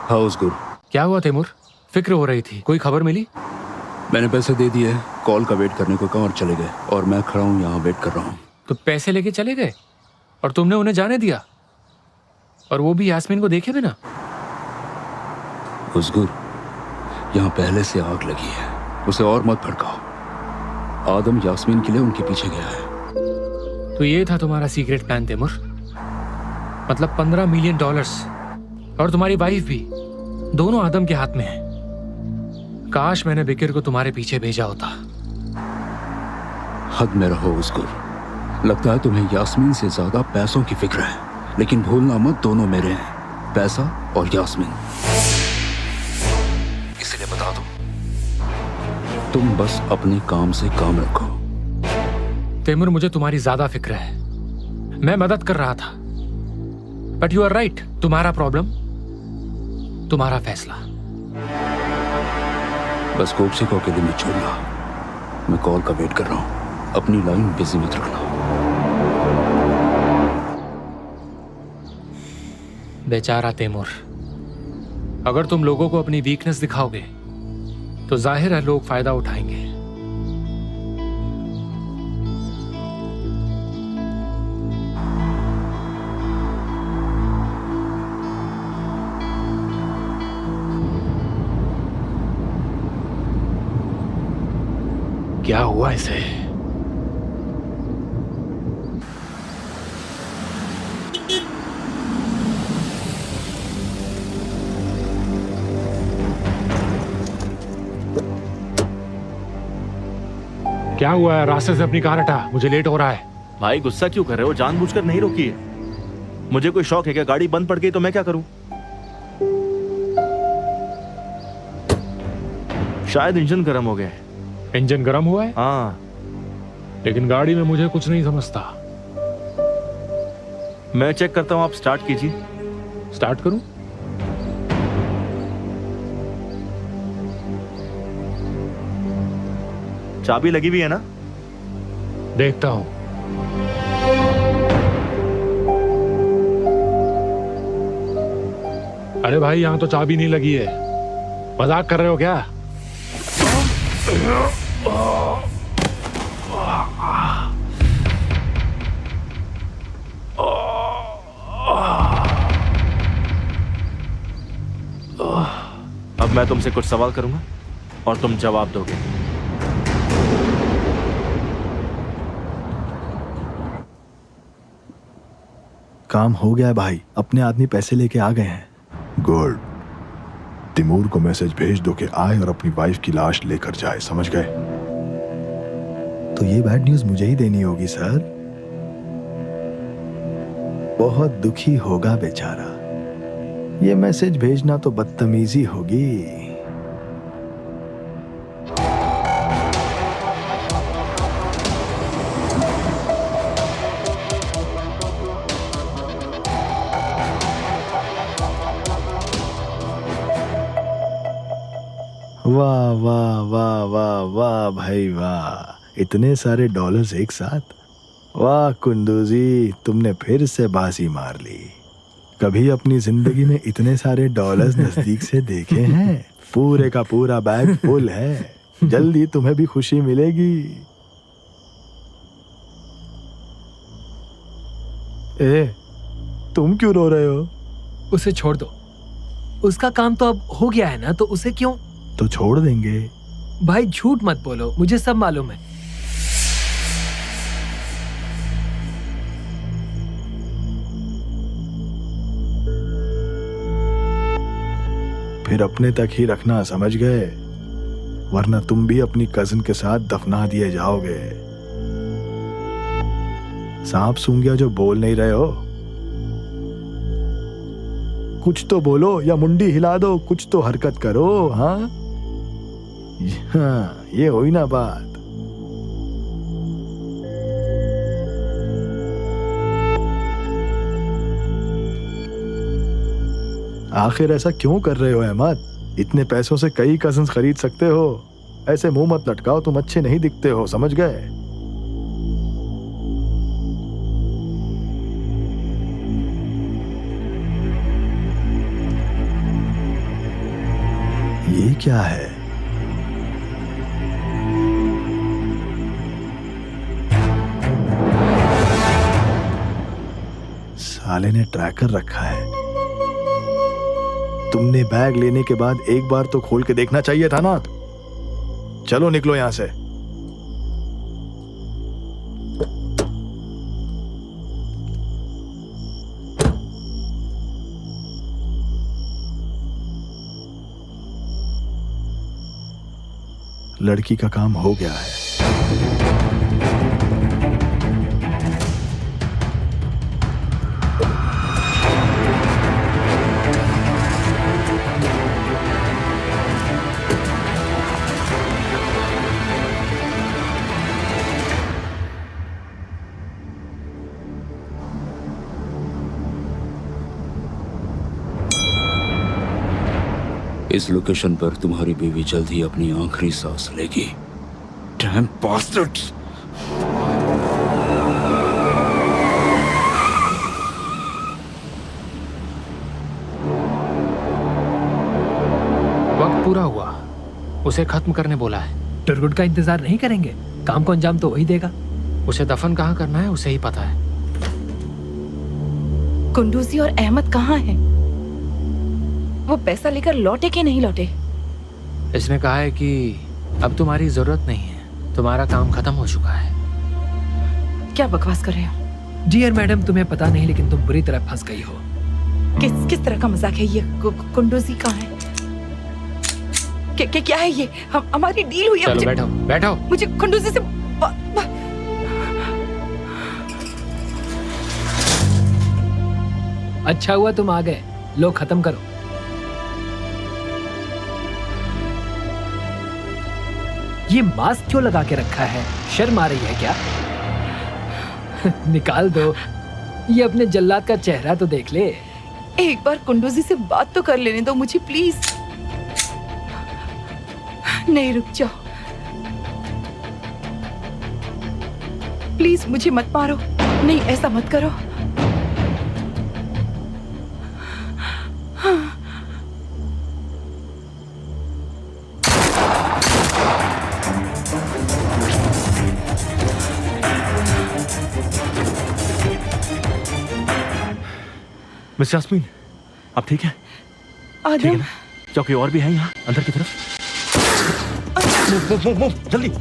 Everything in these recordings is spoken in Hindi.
हाँ उसको क्या हुआ तैमूर? फिक्र हो रही थी, कोई खबर मिली? मैंने पैसे दे दिए, कॉल का वेट करने को कहा और चले गए, और मैं खड़ा हूँ यहाँ वेट कर रहा हूँ। तो पैसे लेके चले गए और तुमने उन्हें जाने दिया, और वो भी यास्मीन को देखे बिना? उसगुर, यहाँ पहले से आग लगी है, उसे और मत भड़काओ। आदम यास्मीन के लिए उनके पीछे गया है। तो ये था तुम्हारा सीक्रेट प्लान तैमूर? मतलब $15 मिलियन, और तुम्हारी वाइफ भी, दोनों आदम के हाथ में है। काश मैंने बिकिर को तुम्हारे पीछे भेजा होता। हद में रहो उसगुर, लगता है तुम्हें यास्मीन से ज्यादा पैसों की फिक्र है, लेकिन भूलना मत दोनों मेरे हैं, पैसा और यास्मीन। इसलिए बता दूं, तुम बस अपने काम से काम रखो। तैमूर, मुझे तुम्हारी ज्यादा फिक्र है। मैं मदद कर रहा था, बट यू आर राइट। तुम्हारा प्रॉब्लम, तुम्हारा फैसला। बस कोपसे को अकेले मत छोड़ना, मैं कॉल का वेट कर रहा हूँ। अपनी लाइन बिजी मत रखना। बेचारा तैमूर, अगर तुम लोगों को अपनी वीकनेस दिखाओगे तो जाहिर है लोग फायदा उठाएंगे। क्या हुआ इसे? क्या हुआ है? रास्ते से अपनी कार हटा, मुझे लेट हो रहा है। भाई गुस्सा क्यों कर रहे हो? जानबूझकर नहीं रोकी है। मुझे कोई शौक है क्या? गाड़ी बंद पड़ गई तो मैं क्या करूं? शायद इंजन गर्म हो गया है। इंजन गर्म हुआ है? हाँ, लेकिन गाड़ी में मुझे कुछ नहीं समझता। मैं चेक करता हूँ, आप स्टार्ट कीजिए। स्टार्ट करूं? चाबी लगी हुई है ना? देखता हूं। अरे भाई, यहां तो चाबी नहीं लगी है। मजाक कर रहे हो क्या? अब मैं तुमसे कुछ सवाल करूंगा और तुम जवाब दोगे। काम हो गया है भाई, अपने आदमी पैसे लेके आ गए हैं। गुड। तिमूर को मैसेज भेज दो कि आए और अपनी वाइफ की लाश लेकर जाए, समझ गए? तो ये बैड न्यूज मुझे ही देनी होगी सर। बहुत दुखी होगा बेचारा। ये मैसेज भेजना तो बदतमीजी होगी। वाह वाह वाह वाह वाह भाई वाह, इतने सारे डॉलर्स एक साथ। वाह कुंदूजी, तुमने फिर से बाजी मार ली। कभी अपनी जिंदगी में इतने सारे डॉलर्स नजदीक से देखे हैं? पूरे का पूरा बैग फुल है। जल्दी तुम्हें भी खुशी मिलेगी। ए, तुम क्यों रो रहे हो? उसे छोड़ दो, उसका काम तो अब हो गया है ना, तो उसे क्यों? तो छोड़ देंगे। भाई झूठ मत बोलो, मुझे सब मालूम है। फिर अपने तक ही रखना, समझ गए? वरना तुम भी अपनी कजिन के साथ दफना दिए जाओगे। सांप सूंघ गया जो बोल नहीं रहे हो। कुछ तो बोलो या मुंडी हिला दो, कुछ तो हरकत करो। हाँ, ये हुई ना बात। आखिर ऐसा क्यों कर रहे हो अहमद? इतने पैसों से कई कजिन्स खरीद सकते हो। ऐसे मुंह मत लटकाओ, तुम अच्छे नहीं दिखते हो, समझ गए? ये क्या है? साले ने ट्रैकर रखा है। तुमने बैग लेने के बाद एक बार तो खोल के देखना चाहिए था ना। चलो निकलो यहां से। लड़की का काम हो गया है। इस लोकेशन पर तुम्हारी बीवी जल्द ही अपनी आखिरी सांस लेगी। Damn bastards! वक्त पूरा हुआ, उसे खत्म करने बोला है। टुरगुड का इंतजार नहीं करेंगे, काम को अंजाम तो वही देगा। उसे दफन कहाँ करना है उसे ही पता है। कुंडूजी और अहमद कहाँ हैं? वो पैसा लेकर लौटे कि नहीं लौटे? इसने कहा है कि अब तुम्हारी जरूरत नहीं है, तुम्हारा काम खत्म हो चुका है। क्या बकवास कर रहे हो? डियर मैडम, तुम्हें पता नहीं लेकिन तुम बुरी तरह फंस गई हो। किस तरह का मजाक है ये? कुंडूजी कहाँ है? क्या है ये? हमारी डील हुई है। चलो बैठो बैठो। मुझे कुंडूजी से अच्छा हुआ तुम आ गए, लो खत्म करो। ये मास्क क्यों लगा के रखा है? शर्म आ रही है क्या? निकाल दो, ये अपने जल्लाद का चेहरा तो देख ले। एक बार कुंडूजी से बात तो कर लेने दो मुझे, प्लीज। नहीं, रुक जाओ प्लीज, मुझे मत मारो। नहीं, ऐसा मत करो। मिस यास्मीन, आप ठीक है? ठीक है आदम, ना? क्या कोई और भी है यहाँ अंदर की तरफ? मूव, जल्दी।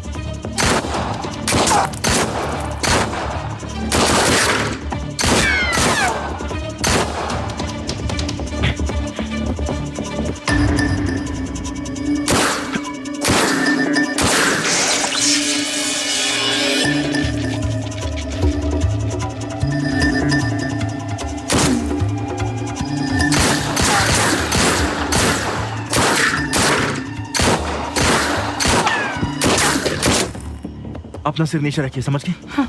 अपना सिर नीचे रखिए, समझ गए? हाँ।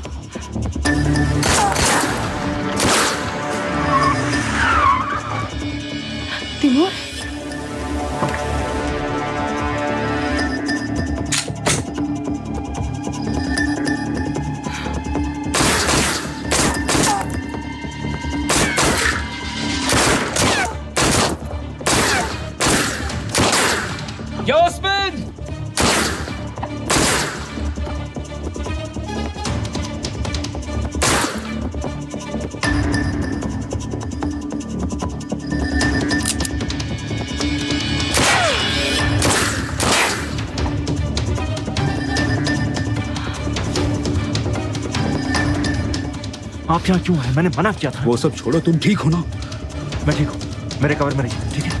तिमूर, यास्मीन! आप यहाँ क्यों आए? मैंने मना किया था। वो सब छोड़ो, तुम ठीक हो ना? मैं ठीक हूँ, मेरे कवर में रहिए, ठीक है?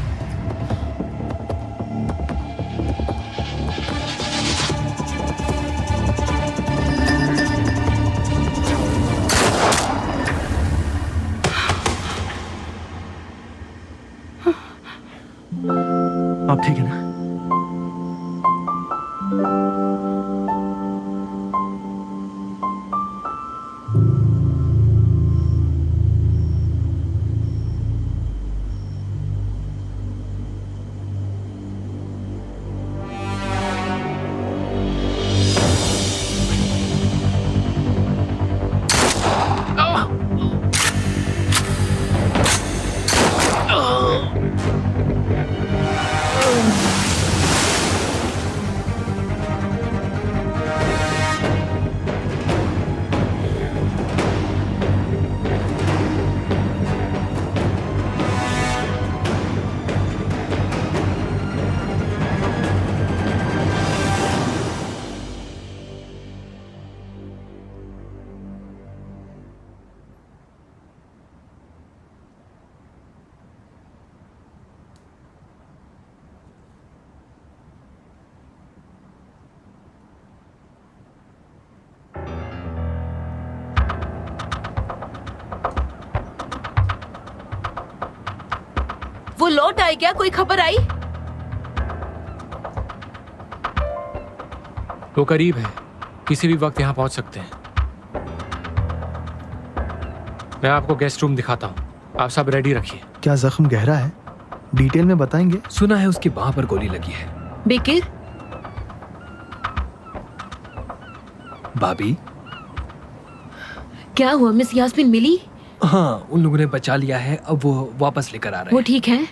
लौट आए क्या? कोई खबर आई? वो करीब है, किसी भी वक्त यहाँ पहुंच सकते हैं। मैं आपको गेस्ट रूम दिखाता हूँ, आप सब रेडी रखिए। क्या जख्म गहरा है? डिटेल में बताएंगे? सुना है उसकी बाह पर गोली लगी है। बिकिर, भाभी, क्या हुआ? मिस यास्मीन मिली? हाँ, उन लोगों ने बचा लिया है, अब वो वापस लेकर आ रहे वो हैं। ठीक है?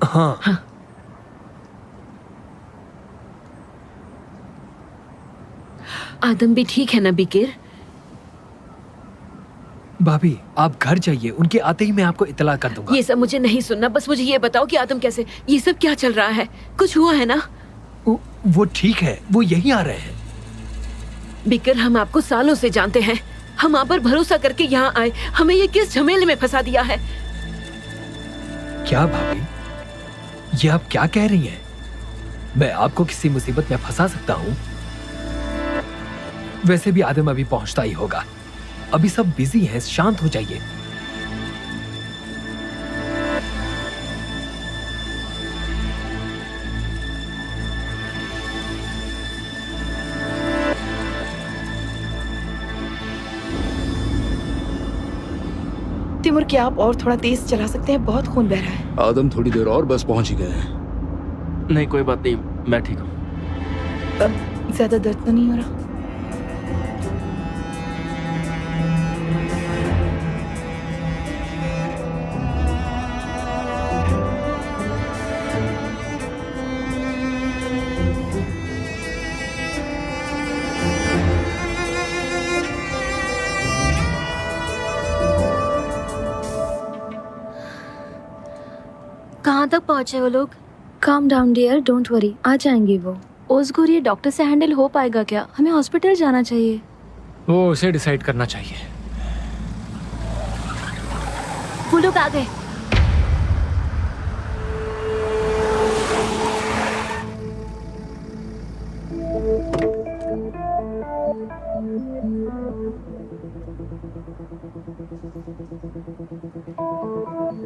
हाँ। आदम भी ठीक है ना बिकिर? भाभी, आप घर जाइए, उनके आते ही मैं आपको इतला कर दूंगा। ये सब मुझे नहीं सुनना, बस मुझे ये बताओ कि आदम कैसे? ये सब क्या चल रहा है? कुछ हुआ है ना? वो ठीक है, वो यहीं आ रहे हैं। बिकिर, हम आपको सालों से जानते हैं, हम आप पर भरोसा करके यहाँ आए, हमें ये किस झमेले में फंसा दिया है? क्या भाभी, ये आप क्या कह रही हैं? मैं आपको किसी मुसीबत में फंसा सकता हूँ? वैसे भी आदम अभी पहुंचता ही होगा। अभी सब बिजी हैं, शांत हो जाइए। तिमुर, क्या आप और थोड़ा तेज चला सकते हैं? बहुत खून बह रहा है। आदम थोड़ी देर और बस पहुंच ही गए हैं। नहीं कोई बात नहीं, मैं ठीक हूँ। अब ज्यादा दर्द तो नहीं हो रहा? कहाँ तक पहुँचे वो लोग? Calm down dear, don't worry, आ जाएंगे वो। ओज़गुर, ये डॉक्टर से हैंडल हो पाएगा क्या? हमें हॉस्पिटल जाना चाहिए। वो उसे डिसाइड करना चाहिए। वो लोग आ गए।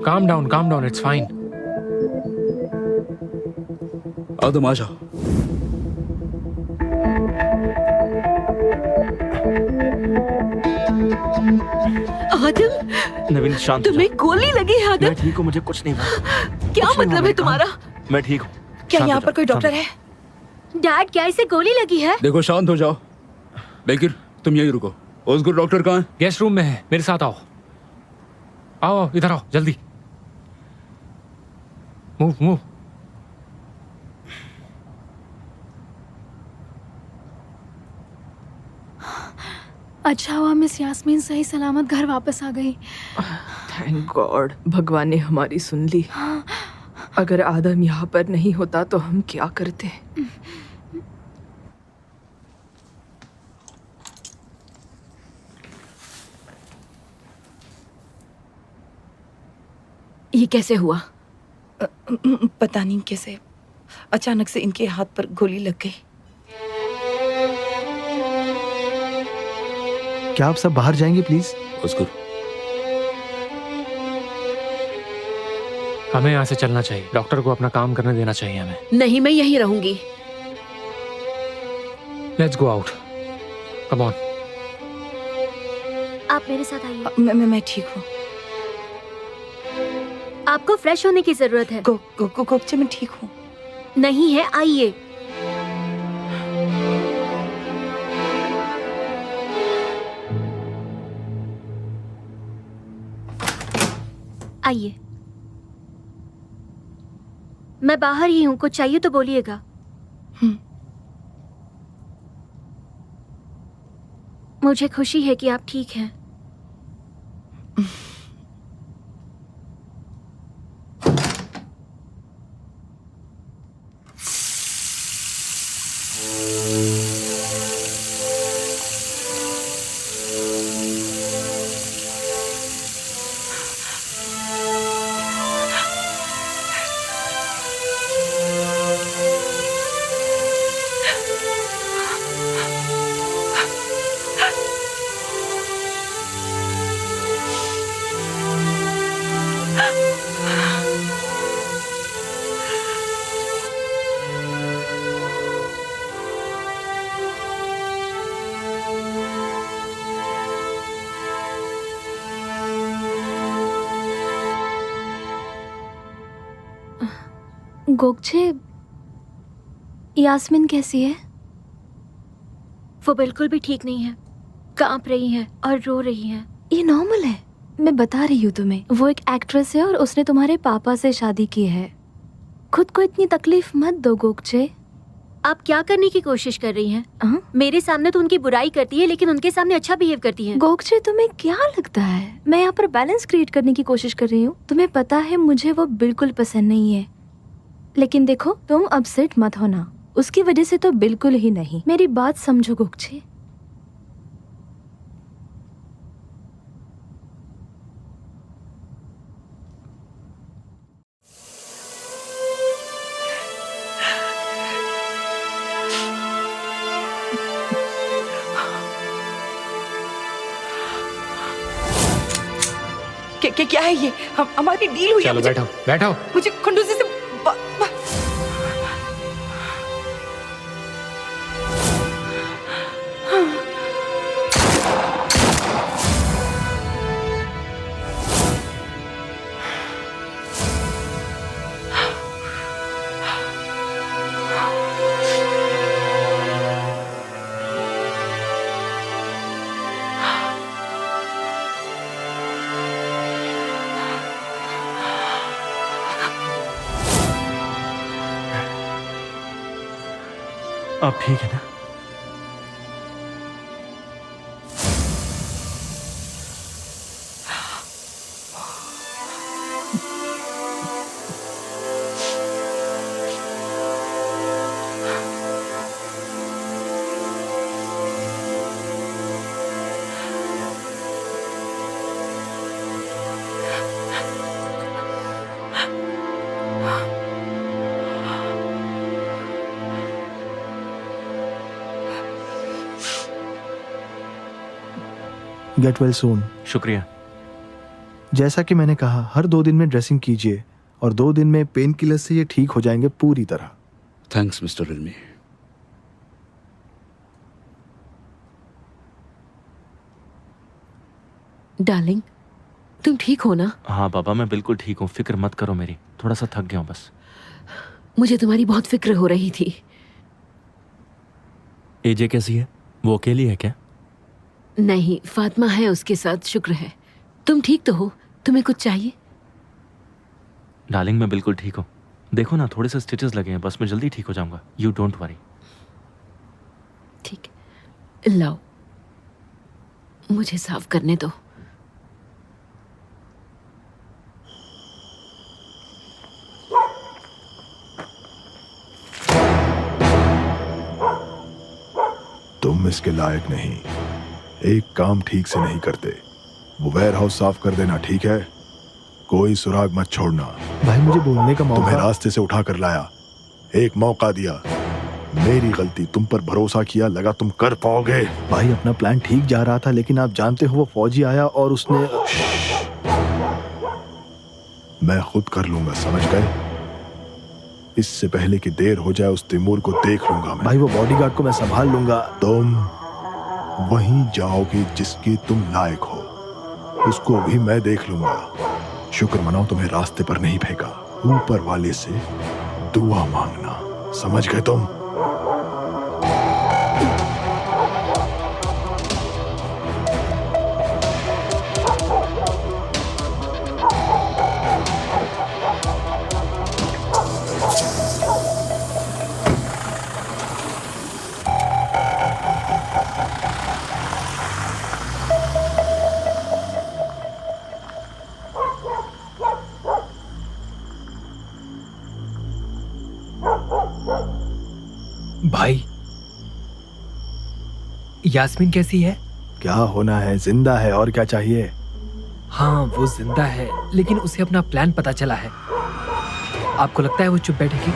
Calm down, it's fine. आदम आजा। आदम, नवीन शांत हो तुम्हें गोली लगी है? जा। आदम, मैं ठीक हूँ, मुझे कुछ नहीं हुआ। क्या कुछ नहीं मतलब हुआ, है तुम्हारा? मैं ठीक हूँ। क्या शांत यहाँ हो पर जा, कोई डॉक्टर शांत है? डैड, क्या इसे गोली लगी है? देखो, शांत हो जाओ। बेकिर, तुम यहीं रुको। ओज़गुर डॉक्टर कहाँ है? गेस्ट रूम में है, मेरे साथ आओ। आओ, इधर आओ, जल्दी। मूव। अच्छा हुआ मिस यास्मीन सही सलामत घर वापस आ गई। थैंक गॉड, भगवान ने हमारी सुन ली। अगर आदम यहाँ पर नहीं होता तो हम क्या करते? ये कैसे हुआ? पता नहीं कैसे अचानक से इनके हाथ पर गोली लग गई। क्या आप सब बाहर जाएंगे प्लीज? ओज़गुर, हमें यहाँ से चलना चाहिए। डॉक्टर को अपना काम करने देना चाहिए हमें। नहीं, मैं यहीं रहूंगी। Let's go out, come on. आप मेरे साथ आइए। मैं ठीक हूँ। आपको फ्रेश होने की जरूरत है। कोकचे, मैं ठीक हूँ। नहीं है, आइए। आइए, मैं बाहर ही हूँ, कुछ चाहिए तो बोलिएगा। मुझे खुशी है कि आप ठीक हैं। गोगचे, यास्मीन कैसी है? वो बिल्कुल भी ठीक नहीं है, कांप रही है और रो रही है। ये नॉर्मल है, मैं बता रही हूँ तुम्हें। वो एक एक्ट्रेस है और उसने तुम्हारे पापा से शादी की है। खुद को इतनी तकलीफ मत दो गोगचे। आप क्या करने की कोशिश कर रही हैं? हाँ? मेरे सामने तो उनकी बुराई करती है, लेकिन उनके सामने अच्छा बिहेव करती है। गोगचे, तुम्हें क्या लगता है मैं यहाँ पर बैलेंस क्रिएट करने की कोशिश कर रही हूँ? तुम्हें पता है मुझे वो बिल्कुल पसंद नहीं है, लेकिन देखो तुम अपसेट मत होना, उसकी वजह से तो बिल्कुल ही नहीं। मेरी बात समझो गोगचे। क्या है ये? हमारी डील हुई है। चलो बैठो बैठो। मुझे खंडूसी से आप ठीक है ना? Get well soon. शुक्रिया। जैसा कि मैंने कहा, हर 2 दिन में ड्रेसिंग कीजिए और 2 दिन में पेन किलर से ये ठीक हो जाएंगे पूरी तरह। Thanks mister रिल्मी। डार्लिंग, तुम ठीक हो ना? हाँ बाबा, मैं बिल्कुल ठीक हूँ, फिक्र मत करो मेरी। थोड़ा सा थक गया हूँ बस। मुझे तुम्हारी बहुत फिक्र हो रही थी। एजे कैसी है? वो अकेली है क्या? नहीं, फातिमा है उसके साथ, शुक्र है। तुम ठीक तो हो? तुम्हें कुछ चाहिए? डार्लिंग मैं बिल्कुल ठीक हूँ। देखो ना, थोड़े से स्टिचेस लगे हैं, बस मैं जल्दी ठीक हो जाऊंगा। You don't worry. ठीक, लाओ, मुझे साफ करने दो। तुम इसके लायक नहीं, एक काम ठीक से नहीं करते। वो वेयर हाउस साफ कर देना, ठीक है? कोई सुराग मत छोड़ना। भाई मुझे बोलने का तुम्हें मौका। रास्ते से उठा कर लाया, एक मौका दिया। मेरी गलती, तुम पर भरोसा किया, लगा तुम कर पाओगे। भाई अपना प्लान ठीक जा रहा था, लेकिन आप जानते हो वो फौजी आया और उसने। मैं खुद कर लूंगा, समझ गए? इससे पहले कि देर हो जाए उस तैमूर को देख लूंगा मैं। भाई वो बॉडीगार्ड को मैं संभाल लूंगा। तुम वहीं जाओगे जिसके तुम लायक हो, उसको भी मैं देख लूंगा। शुक्र मनाओ तुम्हें रास्ते पर नहीं फेंका। ऊपर वाले से दुआ मांगना, समझ गए तुम? भाई, यास्मीन कैसी है? क्या होना है, जिंदा है, और क्या चाहिए? हाँ, वो जिंदा है, लेकिन उसे अपना प्लान पता चला है। आपको लगता है वो चुप बैठेगी?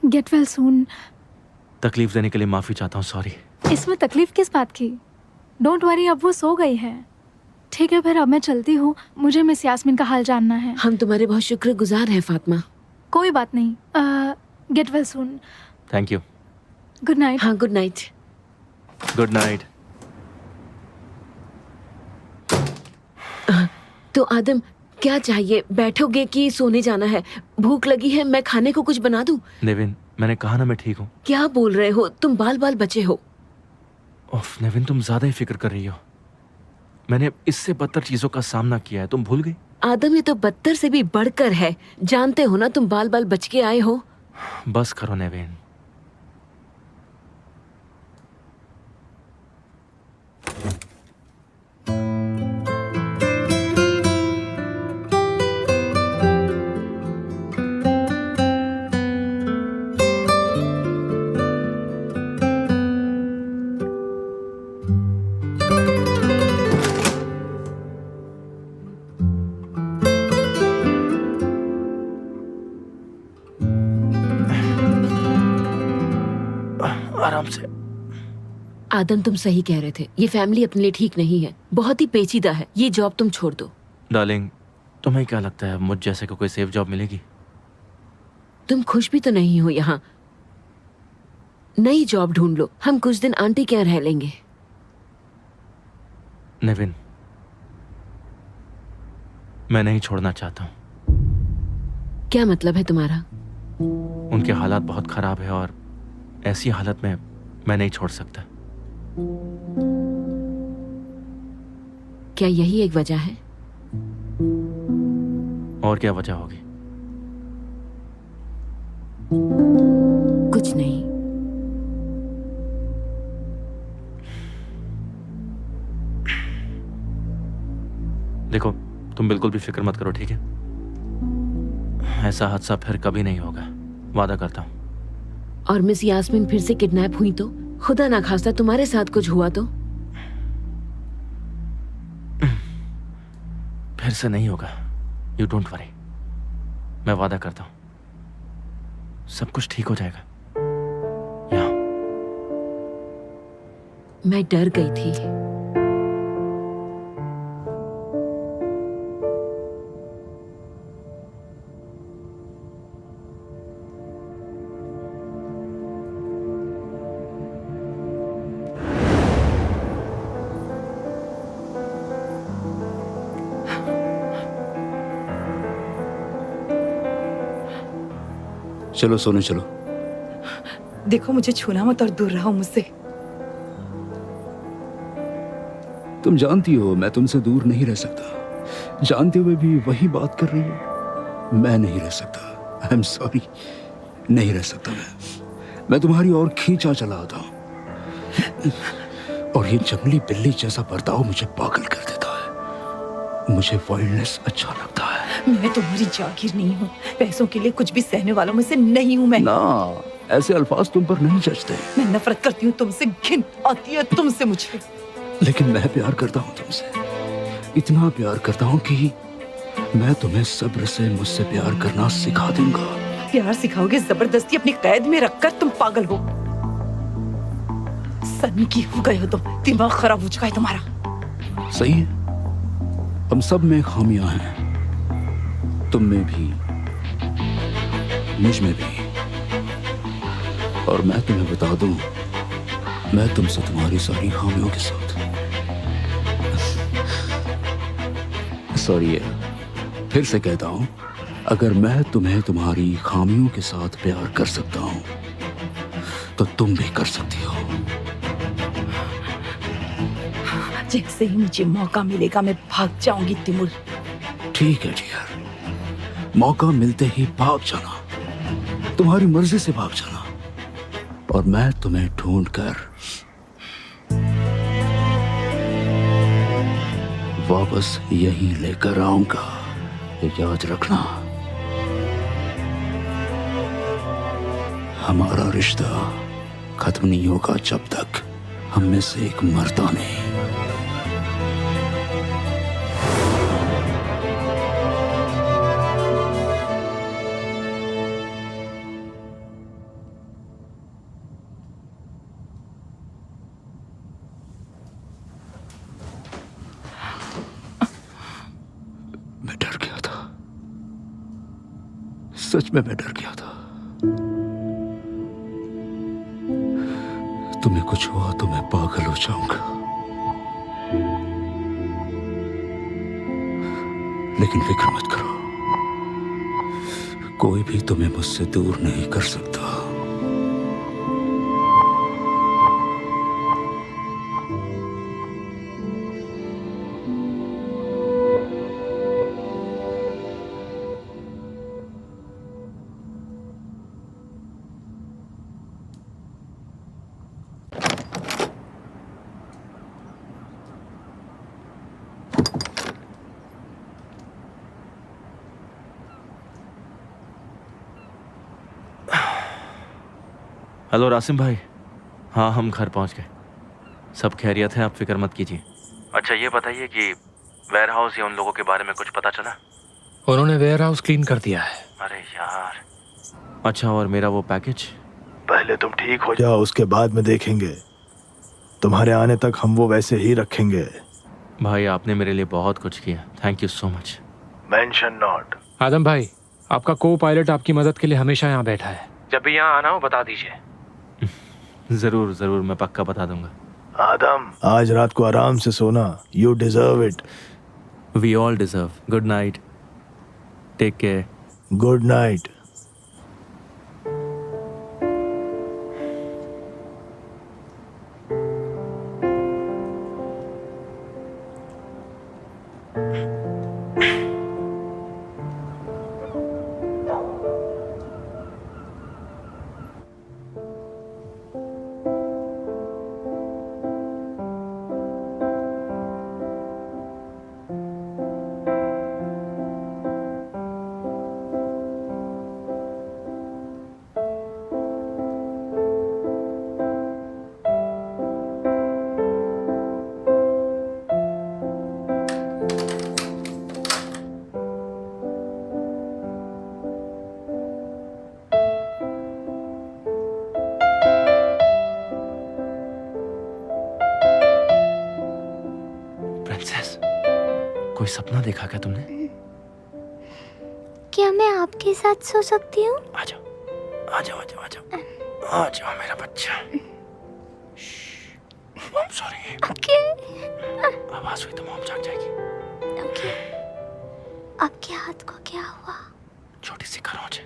Get well soon. तकलीफ देने के लिए माफी चाहता हूँ, सॉरी। इसमें तकलीफ किस बात की? डोंट वरी, अब वो सो गई है। ठीक है, फिर अब मैं चलती हूँ, मुझे मिस यास्मीन का हाल जानना है। हम तुम्हारे बहुत शुक्रगुजार हैं फातिमा। कोई बात नहीं। Get well soon. Thank you. Good night. हाँ, गुड नाइट। Good night. तो आदम, क्या चाहिए? बैठोगे कि सोने जाना है? भूख लगी है, मैं खाने को कुछ बना दूं? नेविन, मैंने कहा ना मैं ठीक हूँ। क्या बोल रहे हो? तुम बाल बाल बचे हो। ओफ नेविन, तुम ज्यादा ही फिक्र कर रही हो। मैंने इससे बदतर चीजों का सामना किया है, तुम भूल गई? आदम, ये तो बदतर से भी बढ़कर है। जानते हो ना, तुम बाल बाल बच के आए हो। बस करो नेविन। आराम से। आदम, तुम सही कह रहे थे। ये फैमिली अपने लिए ठीक नहीं है, बहुत ही पेचीदा है। ये जॉब तुम छोड़ दो। डार्लिंग, तुम्हें क्या लगता है मुझ जैसे को कोई सेफ जॉब मिलेगी? तुम खुश भी तो नहीं हो यहाँ। नई जॉब ढूंढ लो, हम कुछ दिन आंटी के यहाँ रह लेंगे। नेविन, मैं नहीं छोड़ना चाहता हूँ। क्या मतलब है तुम्हारा? उनके हालात बहुत खराब है और ऐसी हालत में मैं नहीं छोड़ सकता। क्या यही एक वजह है? और क्या वजह होगी? कुछ नहीं। देखो, तुम बिल्कुल भी फिक्र मत करो, ठीक है? ऐसा हादसा फिर कभी नहीं होगा, वादा करता हूं। और मिस यास्मीन फिर से किडनैप हुई तो? खुदा ना खास्ता तुम्हारे साथ कुछ हुआ तो? फिर से नहीं होगा, यू डोंट वरी। मैं वादा करता हूं, सब कुछ ठीक हो जाएगा। यहाँ मैं डर गई थी। चलो सोने चलो। देखो, मुझे छूना मत और दूर रहो मुझसे। तुम जानती हो मैं तुमसे दूर नहीं रह सकता। जानते हुए भी वही बात कर रही हो। मैं नहीं रह सकता। आई एम सॉरी, नहीं रह सकता। मैं तुम्हारी और खींचा चला आता हूं। और ये जंगली बिल्ली जैसा बर्ताव मुझे पागल कर देता है। मुझे वाइल्डनेस अच्छा लगता है। मैं तुम्हारी जागीर नहीं हूँ। पैसों के लिए कुछ भी सहने वालों में से नहीं हूँ मैं। ना, ऐसे अल्फाज तुम पर नहीं जचते। मैं नफरत करती हूँ तुमसे, घिन आती है तुमसे मुझे। लेकिन मैं प्यार करता हूँ तुमसे। इतना प्यार करता हूँ कि मैं तुम्हें सब्र से मुझसे प्यार करना सिखा दूंगा। प्यार सिखाओगे जबरदस्ती अपनी कैद में रखकर? तुम पागल हो, सनकी हो गए हो तुम। दिमाग खराब हो चुका है तुम्हारा। सही है, हम सब में खामियां हैं। तुम में भी, मुझ में भी। और मैं तुम्हें बता दूं, मैं तुमसे तुम्हारी सारी खामियों के साथ सॉरी है, फिर से कहता हूं, अगर मैं तुम्हें तुम्हारी खामियों के साथ प्यार कर सकता हूं तो तुम भी कर सकती हो। जैसे ही मुझे मौका मिलेगा मैं भाग जाऊंगी तिमुर। ठीक है डियर, मौका मिलते ही भाग जाना, तुम्हारी मर्जी से भाग जाना। और मैं तुम्हें ढूंढकर वापस यहीं लेकर आऊंगा, ये याद रखना। हमारा रिश्ता खत्म नहीं होगा जब तक हम में से एक मरता नहीं। मैं डर गया था, सच में मैं डर गया था। तुम्हें कुछ हुआ तो मैं पागल हो जाऊंगा, लेकिन फिक्र मत करो, कोई भी तुम्हें मुझसे दूर नहीं कर सकता। हेलो रासिम भाई। हाँ, हम घर पहुंच गए, सब खैरियत है, आप फिक्र मत कीजिए। अच्छा ये बताइए कि वेयर हाउस या उन लोगों के बारे में कुछ पता चला? उन्होंने वेयर हाउस क्लीन कर दिया है। अरे यार। अच्छा, और मेरा वो पैकेज? पहले तुम ठीक हो जाओ, उसके बाद में देखेंगे। तुम्हारे आने तक हम वो वैसे ही रखेंगे। भाई आपने मेरे लिए बहुत कुछ किया, thank you so much. Mention not. Adam भाई, आपका को पायलट आपकी मदद के लिए हमेशा यहाँ बैठा है, जब भी यहाँ आना हो बता दीजिए। जरूर जरूर, मैं पक्का बता दूंगा। आदम, आज रात को आराम से सोना, you deserve it. We all deserve. Good night, take care. Good night. Princess, कोई सपना देखा क्या तुमने? क्या मैं आपके साथ सो सकती हूँ? आ जाओ आ जाओ आ जाओ आ जाओ आ जाओ मेरा बच्चा। मॉम सॉरी, ओके आवाज हुई तो मॉम जाग जाएगी। ओके। आपके हाथ को क्या हुआ? छोटी सी खरोंच है।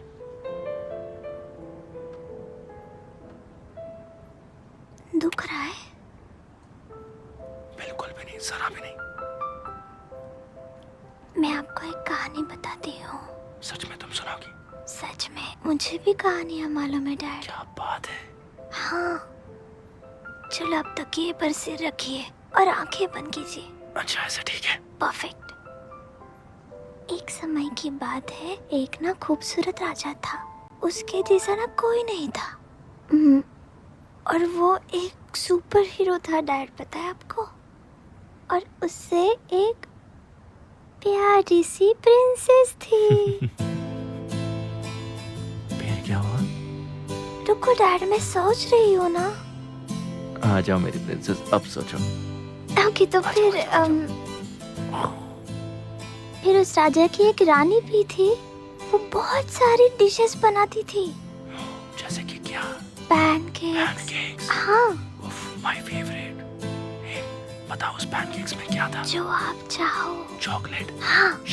दुख रहा है? बिल्कुल भी नहीं, जरा भी नहीं। मैं आपको एक कहानी बताती हूँ। सच में तुम सुनाओगी? सच में, मुझे भी कहानियाँ मालूम है डैड। क्या बात है। हाँ, चलो अब तकिए पर सिर रखिए और आंखें बंद कीजिए। अच्छा ऐसा ठीक है। परफेक्ट। एक समय की बात है, एक ना खूबसूरत राजा था, उसके जैसा ना कोई नहीं था। और वो एक सुपर हीरो था डैड, पता है आपको? और उससे एक प्यारी सी प्रिंसेस थी। फिर क्या हुआ? रुको डैड, मैं सोच रही हूँ ना। आ जाओ मेरी प्रिंसेस, अब सोचो। ओके, तो फिर उस राजा की एक रानी भी थी। वो बहुत सारी डिशेस बनाती थी। जैसे कि क्या? पैनकेक्स। पैनकेक्स। हाँ, माय फेवरेट। बताओ उस पैनकेक्स में क्या था? जो आप चाहो। चॉकलेट? हाँ,